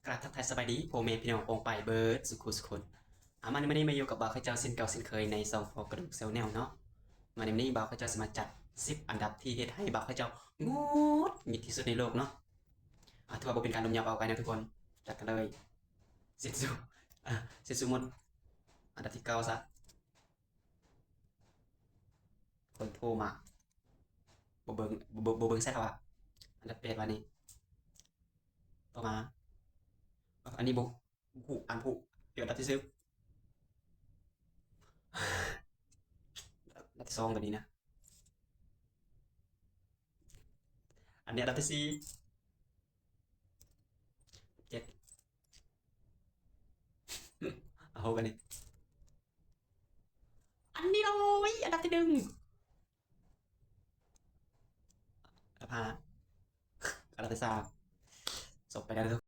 กราบทักทายสบายดีโอเมพี่น้ององไปเบิร์ดสุขุสุคนมานี่มาอยู่กับบ่าวข้าเจ้าสินเก่าสินเคยในซองฟอกระดูกเซลแนลเนาะมานี่บ่าวข้าเจ้าสมาจัด10 อันดับที่เฮ็ดให้บ่าวข้าเจ้างดหงิดที่สุดในโลกเนาะถือว่าบ่เป็นการดมยาเบาไปนะทุกคนจัดกันเลยเซตซูอ่ะเซตซูหมดอันดับที่เก้าซะคนโทรมาบ่เบิ่งแซ่ว่าอันดับ8วันนี้ต่อมาอันนี้บ่ผู้อันผู้เดี๋ยวอันดับที่10อันดับที่2ตัวนี้นะอันนี้อันดับที่4 7เอากันนี่อันนี้เลยอันดับที่1อันดับ5อันดับที่3จบไปแล้ว